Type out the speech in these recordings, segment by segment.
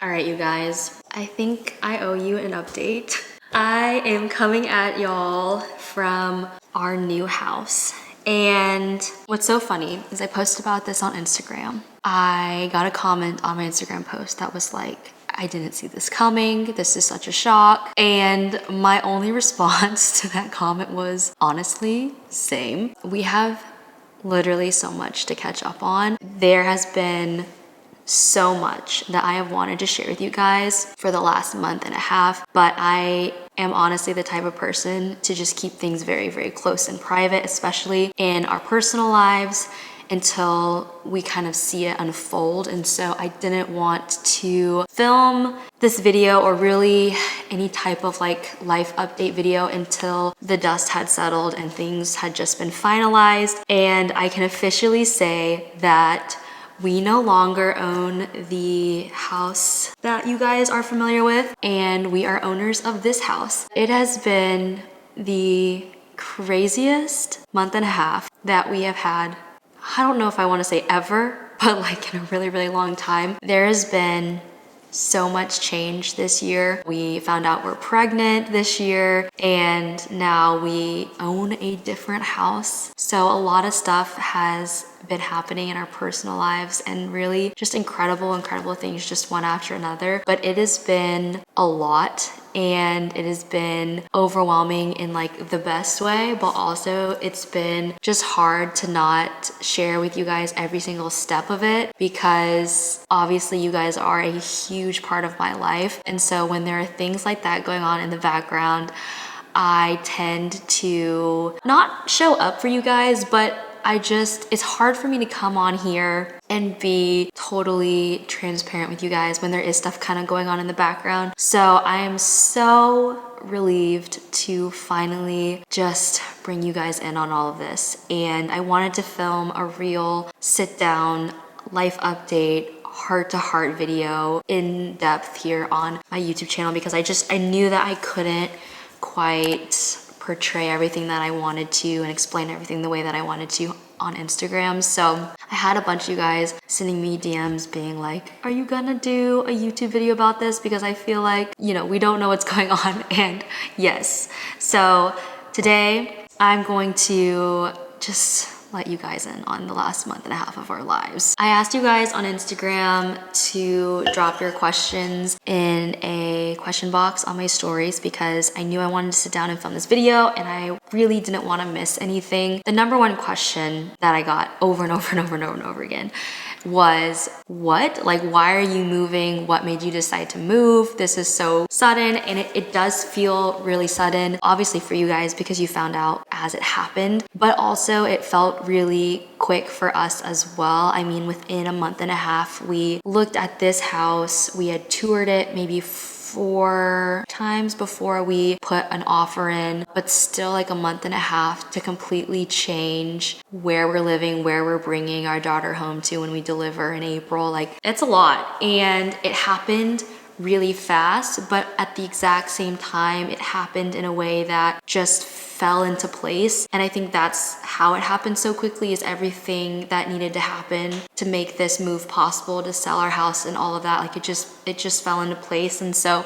All right, you guys, I think I owe you an update. I am coming at y'all from our new house. And what's so funny is I posted about this on Instagram. I got a comment on my Instagram post that was like, I didn't see this coming. This is such a shock. And my only response to that comment was, honestly, same. We have literally so much to catch up on. There has been so much that I have wanted to share with you guys for the last month and a half, but I am honestly the type of person to just keep things very, very close and private, especially in our personal lives, until we kind of see it unfold. And so I didn't want to film this video or really any type of like life update video until the dust had settled and things had just been finalized. And I can officially say that we no longer own the house that you guys are familiar with, and we are owners of this house. It has been the craziest month and a half that we have had. I don't know if I want to say ever, but like in a really, really long time. There has been so much change this year. We found out we're pregnant this year, and now we own a different house. So a lot of stuff has been happening in our personal lives, and really just incredible things just one after another. But it has been a lot, and it has been overwhelming in like the best way, but also it's been just hard to not share with you guys every single step of it, because obviously you guys are a huge part of my life. And so when there are things like that going on in the background, I tend to not show up for you guys, but it's hard for me to come on here and be totally transparent with you guys when there is stuff kind of going on in the background. So I am so relieved to finally just bring you guys in on all of this. And I wanted to film a real sit down life update, heart-to-heart video in depth here on my YouTube channel, because I knew that I couldn't quite portray everything that I wanted to and explain everything the way that I wanted to on Instagram. So I had a bunch of you guys sending me DMs being like, are you gonna do a YouTube video about this? Because I feel like, we don't know what's going on. And yes, so today I'm going to just let you guys in on the last month and a half of our lives. I asked you guys on Instagram to drop your questions in a question box on my stories, because I knew I wanted to sit down and film this video and I really didn't want to miss anything. The number one question that I got over and over and over and over and over again was, why are you moving? What made you decide to move? This is so sudden, and it does feel really sudden, obviously for you guys because you found out as it happened, but also it felt really quick for us as well. I mean, within a month and a half, we looked at this house. We had toured it maybe 4 times before we put an offer in, but still like a month and a half to completely change where we're living, where we're bringing our daughter home to when we deliver in April. Like, it's a lot, and it happened really fast, but at the exact same time, it happened in a way that just fell into place. And I think that's how it happened so quickly, is everything that needed to happen to make this move possible, to sell our house and all of that, like it just fell into place. And so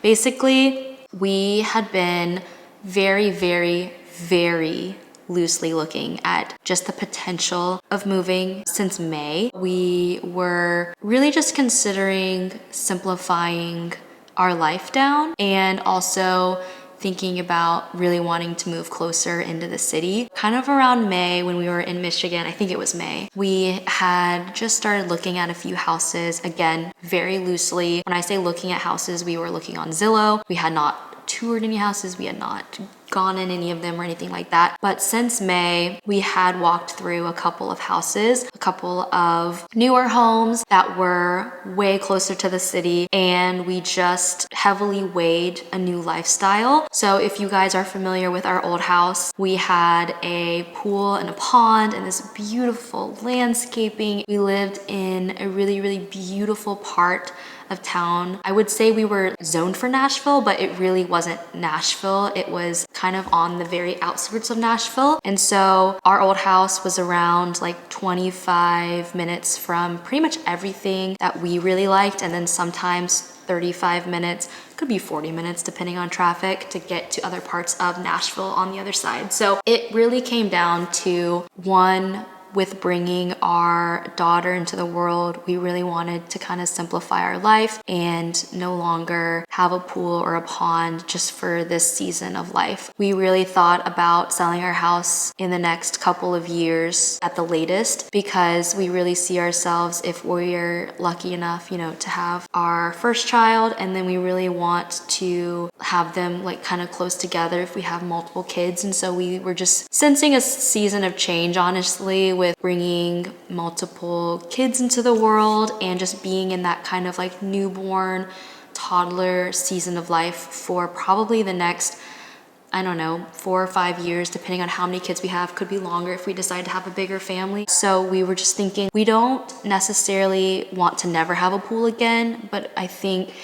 basically we had been very, very, very loosely looking at just the potential of moving since May. We were really just considering simplifying our life down, and also thinking about really wanting to move closer into the city. Kind of around May, when we were in Michigan, I think it was May, we had just started looking at a few houses, again, very loosely. When I say looking at houses, we were looking on Zillow. We had not toured any houses. We had not gone in any of them or anything like that. But since May, we had walked through a couple of houses, a couple of newer homes that were way closer to the city, and we just heavily weighed a new lifestyle. So if you guys are familiar with our old house, we had a pool and a pond and this beautiful landscaping. We lived in a really, really beautiful part of town. I would say we were zoned for Nashville, but it really wasn't Nashville. It was kind of on the very outskirts of Nashville. And so our old house was around like 25 minutes from pretty much everything that we really liked. And then sometimes 35 minutes, could be 40 minutes depending on traffic to get to other parts of Nashville on the other side. So it really came down to one, with bringing our daughter into the world, we really wanted to kind of simplify our life and no longer have a pool or a pond just for this season of life. We really thought about selling our house in the next couple of years at the latest, because we really see ourselves, if we're lucky enough, you know, to have our first child, and then we really want to have them like kind of close together if we have multiple kids. And so we were just sensing a season of change, honestly, with bringing multiple kids into the world and just being in that kind of like newborn toddler season of life for probably the next, I don't know, 4 or 5 years, depending on how many kids we have. Could be longer if we decide to have a bigger family. So we were just thinking, we don't necessarily want to never have a pool again, but I think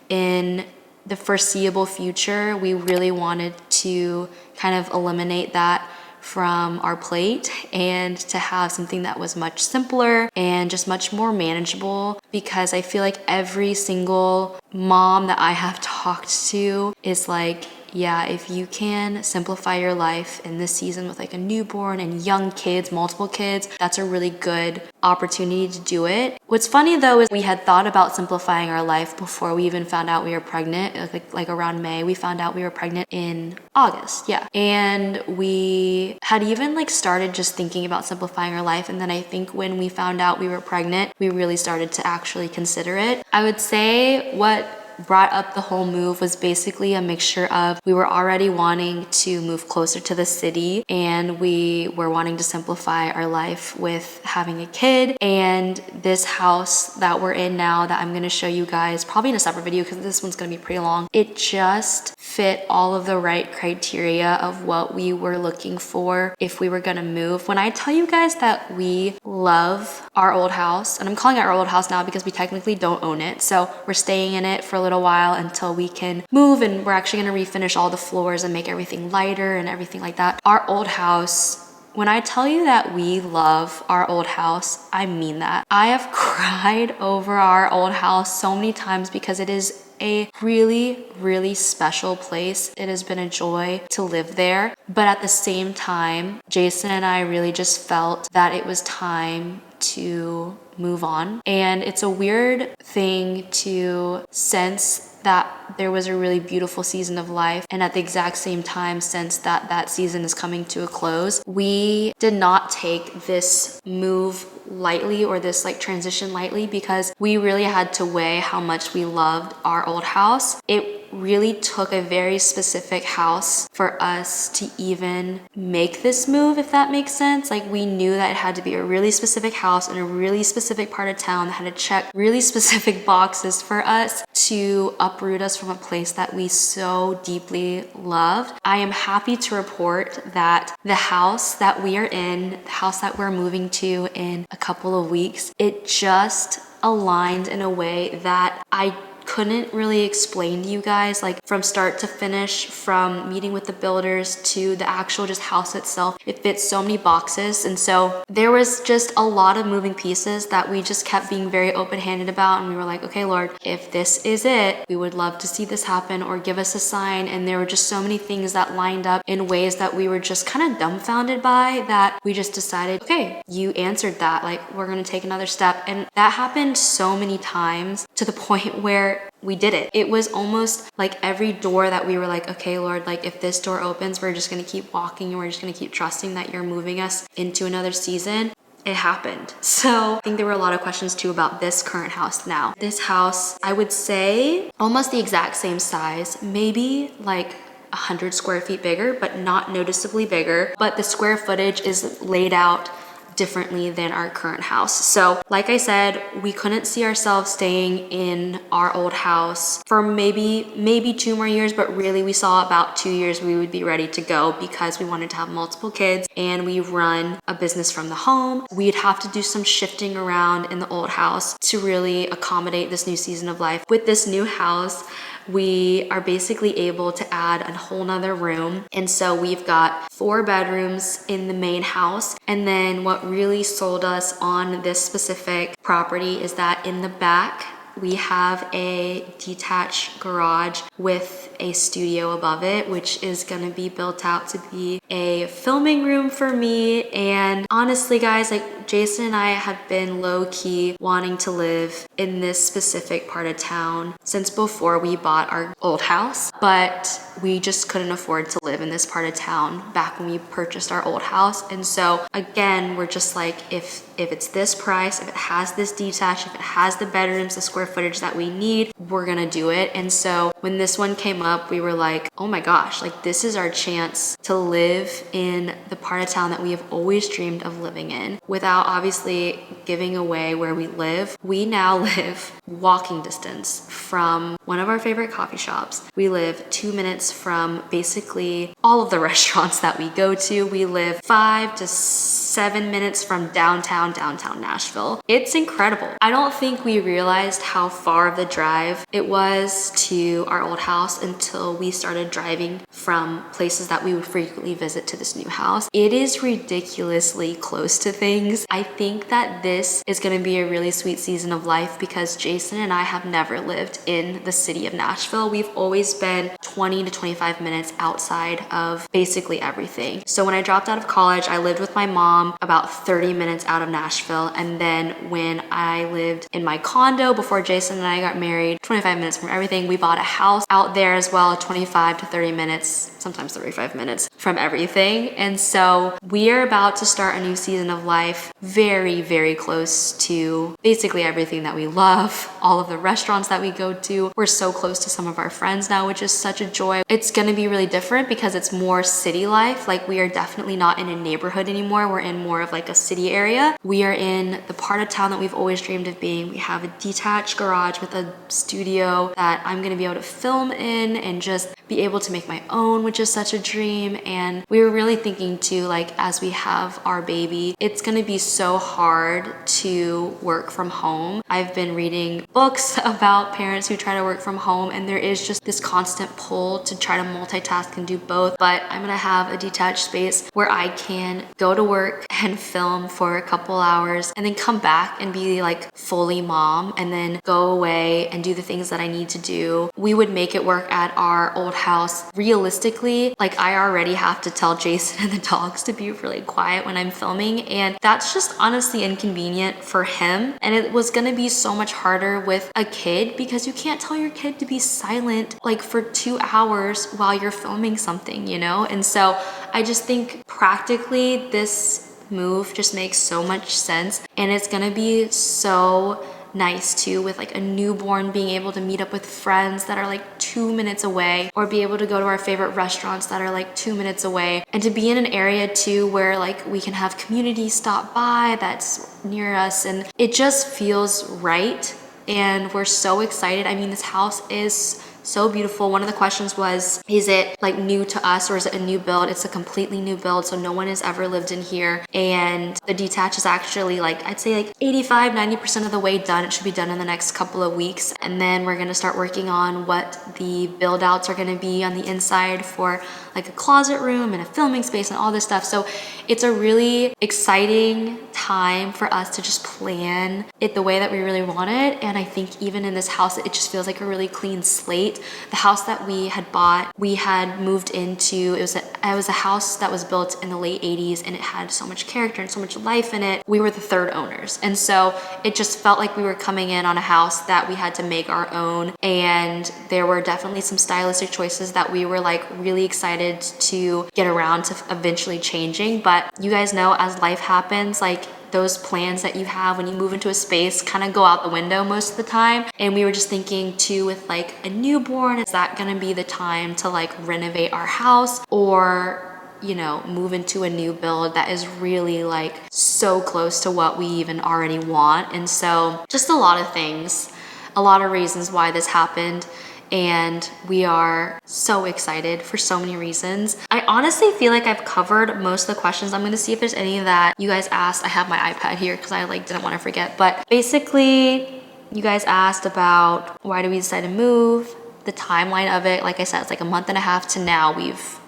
in the foreseeable future, we really wanted to kind of eliminate that from our plate and to have something that was much simpler and just much more manageable, because I feel like every single mom that I have talked to is like, yeah, if you can simplify your life in this season with like a newborn and young kids, multiple kids, that's a really good opportunity to do it. What's funny though is we had thought about simplifying our life before we even found out we were pregnant. Like around May, we found out we were pregnant in August, yeah. And we had even like started just thinking about simplifying our life. And then I think when we found out we were pregnant, we really started to actually consider it. I would say what brought up the whole move was basically a mixture of, we were already wanting to move closer to the city and we were wanting to simplify our life with having a kid, and this house that we're in now that I'm going to show you guys probably in a separate video because this one's going to be pretty long, it just fit all of the right criteria of what we were looking for if we were going to move. When I tell you guys that we love our old house, and I'm calling it our old house now because we technically don't own it, so we're staying in it for a little while until we can move, and we're actually going to refinish all the floors and make everything lighter and everything like that. Our old house, when I tell you that we love our old house, I mean that. I have cried over our old house so many times because it is a really, really special place. It has been a joy to live there. But at the same time, Jason and I really just felt that it was time to move on. And it's a weird thing to sense that there was a really beautiful season of life, and at the exact same time sense that that season is coming to a close. We did not take this move lightly, or this like transition lightly, because we really had to weigh how much we loved our old house. It really took a very specific house for us to even make this move, if that makes sense. Like, we knew that it had to be a really specific house in a really specific part of town that had to check really specific boxes for us to uproot us from a place that we so deeply loved. I am happy to report that the house that we are in, the house that we're moving to in a couple of weeks, it just aligned in a way that I couldn't really explain to you guys, like from start to finish, from meeting with the builders to the actual just house itself. It fits so many boxes, and so there was just a lot of moving pieces that we just kept being very open-handed about, and we were like, okay, Lord, if this is it, we would love to see this happen, or give us a sign. And there were just so many things that lined up in ways that we were just kind of dumbfounded by, that we just decided, okay, you answered that, like, we're gonna take another step. And that happened so many times to the point where we did it. It was almost like every door that we were like, okay, Lord, like if this door opens, we're just gonna keep walking and we're just gonna keep trusting that you're moving us into another season. It happened. So I think there were a lot of questions too about this current house now. This house, I would say almost the exact same size, maybe like 100 square feet bigger, but not noticeably bigger. But the square footage is laid out differently than our current house. So like I said, we couldn't see ourselves staying in our old house for maybe 2 more years, but really we saw about 2 years we would be ready to go because we wanted to have multiple kids and we run a business from the home. We'd have to do some shifting around in the old house to really accommodate this new season of life. With this new house, we are basically able to add a whole nother room. And so we've got 4 bedrooms in the main house. And then what really sold us on this specific property is that in the back, we have a detached garage with a studio above it, which is gonna be built out to be a filming room for me. And honestly, guys, like Jason and I have been low-key wanting to live in this specific part of town since before we bought our old house, but we just couldn't afford to live in this part of town back when we purchased our old house. And so again, we're just like, if it's this price, if it has this detached, if it has the bedrooms, the square footage that we need, we're gonna do it. And so when this one came up, we were like, oh my gosh, like this is our chance to live in the part of town that we have always dreamed of living in without obviously giving away where we live. We now live walking distance from one of our favorite coffee shops. We live 2 minutes from basically all of the restaurants that we go to. We live 5 to 7 minutes from downtown Nashville. It's incredible. I don't think we realized how far of the drive it was to our old house until we started driving from places that we would frequently visit to this new house. It is ridiculously close to things. I think that this is going to be a really sweet season of life because Jason and I have never lived in the city of Nashville. We've always been 20 to 25 minutes outside of basically everything. So when I dropped out of college, I lived with my mom about 30 minutes out of Nashville. And then when I lived in my condo before Jason and I got married, 25 minutes from everything, we bought a house out there as well, 25 to 30 minutes, sometimes 35 minutes from everything. And so we are about to start a new season of life very, very close to basically everything that we love, all of the restaurants that we go to. We're so close to some of our friends now, which is such a joy. It's gonna be really different because it's more city life. Like we are definitely not in a neighborhood anymore. We're in more of like a city area. We are in the part of town that we've always dreamed of being. We have a detached garage with a studio that I'm gonna be able to film in and just be able to make my own, which is such a dream. And we were really thinking too, like as we have our baby, it's gonna be so hard to work from home. I've been reading books about parents who try to work from home and there is just this constant pull to try to multitask and do both. But I'm gonna have a detached space where I can go to work and film for a couple hours and then come back and be like fully mom and then go away and do the things that I need to do. We would make it work at our old house. Realistically, like I already have to tell Jason and the dogs to be really quiet when I'm filming, and that's just honestly inconvenient for him. And it was gonna be so much harder with a kid because you can't tell your kid to be silent like for 2 hours while you're filming something, you know? And so I just think practically this move just makes so much sense, and it's gonna be so nice too with like a newborn being able to meet up with friends that are like 2 minutes away or be able to go to our favorite restaurants that are like 2 minutes away, and to be in an area too where like we can have community stop by that's near us, and it just feels right. And we're so excited. I mean, this house is so beautiful. One of the questions was, is it like new to us or is it a new build? It's a completely new build, so no one has ever lived in here. And the detached is actually like, I'd say like 85-90% of the way done. It should be done in the next couple of weeks. And then we're gonna start working on what the build outs are gonna be on the inside for like a closet room and a filming space and all this stuff. So it's a really exciting time for us to just plan it the way that we really want it. And I think even in this house, it just feels like a really clean slate. The house that we had bought, we had moved into, it was a house that was built in the late 80s and it had so much character and so much life in it. We were the third owners. And so it just felt like we were coming in on a house that we had to make our own. And there were definitely some stylistic choices that we were like really excited to get around to eventually changing. But you guys know, as life happens, like those plans that you have when you move into a space kind of go out the window most of the time. And we were just thinking too, with like a newborn, is that gonna be the time to like renovate our house or, you know, move into a new build that is really like so so close to what we even already want. And so just a lot of things, a lot of reasons why this happened. And we are so excited for so many reasons. I honestly feel like I've covered most of the questions. I'm gonna see if there's any that you guys asked. I have my iPad here because I like didn't want to forget. But basically, you guys asked about why do we decide to move, the timeline of it. Like I said, it's like a month and a half to now.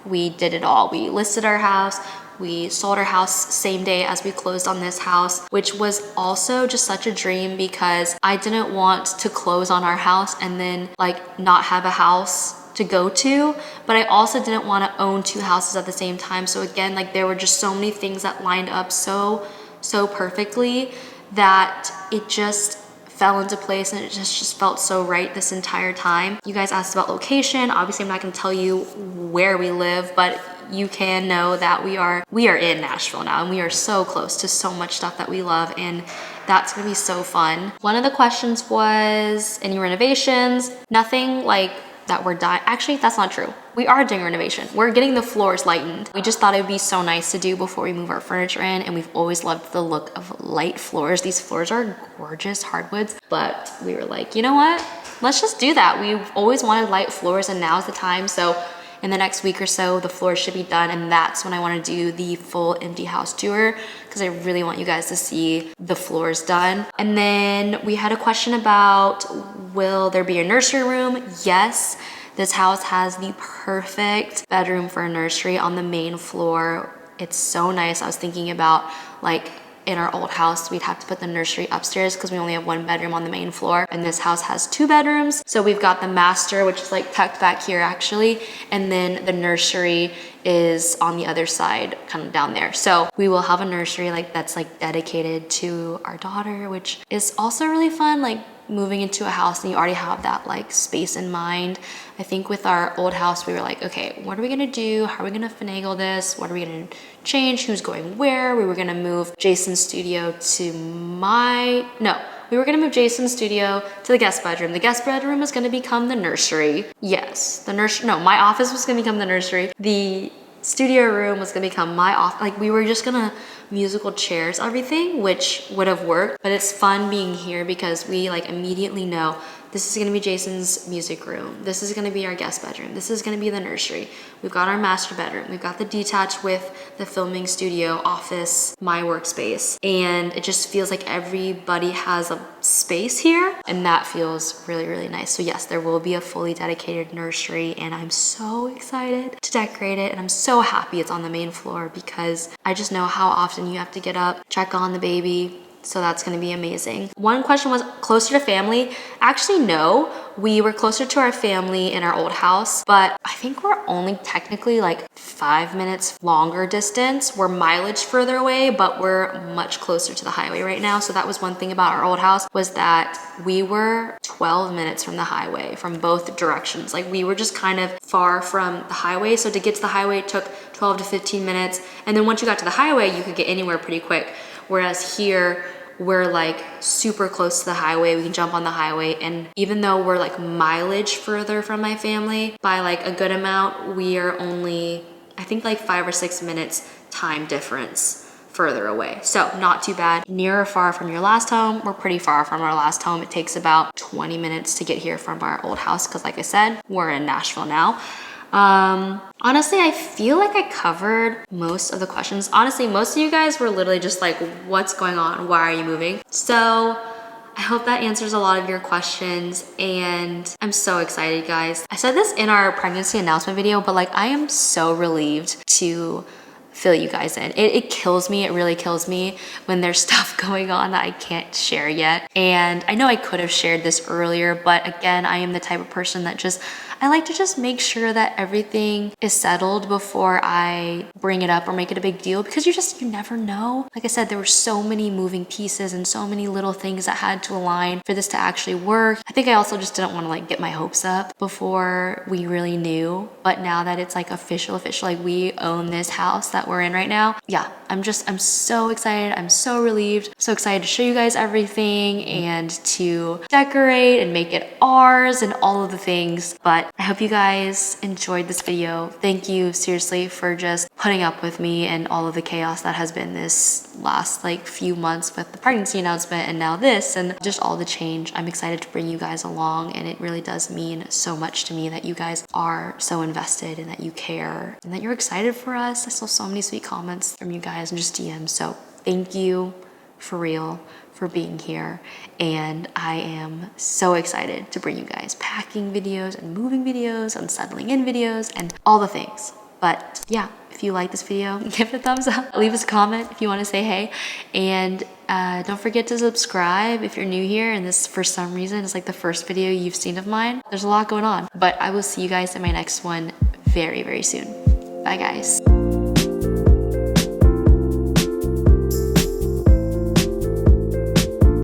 We did it all. We listed our house. We sold our house same day as we closed on this house, which was also just such a dream because I didn't want to close on our house and then like not have a house to go to, but I also didn't want to own 2 houses at the same time. So again, like there were just so many things that lined up so perfectly that it just fell into place, and it just felt so right this entire time. You guys asked about location. Obviously, I'm not gonna tell you where we live, but you can know that we are in Nashville now, and we are so close to so much stuff that we love, and that's gonna be so fun. One of the questions was any renovations. Nothing like that we're dying. Actually, that's not true. We are doing renovation. We're getting the floors lightened. We just thought it would be so nice to do before we move our furniture in, and we've always loved the look of light floors. These floors are gorgeous hardwoods, but we were like, you know what? Let's just do that. We've always wanted light floors, and now's the time. So in the next week or so, the floors should be done, and that's when I want to do the full empty house tour because I really want you guys to see the floors done. And then we had a question about, will there be a nursery room? Yes, this house has the perfect bedroom for a nursery on the main floor. It's so nice. I was thinking about like in our old house, we'd have to put the nursery upstairs because we only have 1 bedroom on the main floor. And this house has 2 bedrooms. So we've got the master, which is like tucked back here actually. And then the nursery is on the other side, kind of down there. So we will have a nursery like that's like dedicated to our daughter, which is also really fun. Like moving into a house and you already have that like space in mind. I think with our old house, we were like, okay, what are we gonna do? How are we gonna finagle this? What are we gonna change? Who's going where? We were gonna move Jason's studio to we were gonna move Jason's studio to the guest bedroom. The guest bedroom was gonna become the nursery. Yes, my office was gonna become the nursery. The studio room was gonna become my office. Like we were just gonna musical chairs everything, which would have worked, but it's fun being here because we like immediately know this is gonna be Jason's music room. This is gonna be our guest bedroom. This is gonna be the nursery. We've got our master bedroom. We've got the detached with the filming studio, office, my workspace. And it just feels like everybody has a space here. And that feels really, really nice. So yes, there will be a fully dedicated nursery, and I'm so excited to decorate it. And I'm so happy it's on the main floor because I just know how often you have to get up, check on the baby. So that's gonna be amazing. One question was closer to family. Actually, no, we were closer to our family in our old house, but I think we're only technically like 5 minutes longer distance. We're mileage further away, but we're much closer to the highway right now. So that was one thing about our old house, was that we were 12 minutes from the highway from both directions. Like we were just kind of far from the highway. So to get to the highway, it took 12 to 15 minutes. And then once you got to the highway, you could get anywhere pretty quick. Whereas here, we're like super close to the highway. We can jump on the highway, and even though we're like mileage further from my family by like a good amount, we are only, I think like 5 or 6 minutes time difference further away. So not too bad. Near or far from your last home? We're pretty far from our last home. It takes about 20 minutes to get here from our old house because like I said, we're in Nashville now. Honestly, I feel like I covered most of the questions. Honestly, most of you guys were literally just like, what's going on? Why are you moving? So I hope that answers a lot of your questions, and I'm so excited, guys. I said this in our pregnancy announcement video, but like I am so relieved to fill you guys in. It kills me, it really kills me when there's stuff going on that I can't share yet. And I know I could have shared this earlier, but again, I am the type of person that I like to just make sure that everything is settled before I bring it up or make it a big deal, because you never know. Like I said, there were so many moving pieces and so many little things that had to align for this to actually work. I think I also just didn't want to like get my hopes up before we really knew. But now that it's like official, like we own this house that we're in right now. Yeah, I'm so excited. I'm so relieved. So excited to show you guys everything and to decorate and make it ours and all of the things. But I hope you guys enjoyed this video. Thank you seriously for just putting up with me and all of the chaos that has been this last like few months with the pregnancy announcement and now this and just all the change. I'm excited to bring you guys along, and it really does mean so much to me that you guys are so invested and that you care and that you're excited for us. I saw so many sweet comments from you guys and just DMs. So thank you for real for being here, and I am so excited to bring you guys packing videos and moving videos and settling in videos and all the things. But yeah, if you like this video, give it a thumbs up, leave us a comment if you want to say hey, and don't forget to subscribe if you're new here and this for some reason is like the first video you've seen of mine. There's a lot going on, but I will see you guys in my next one very, very soon. Bye guys.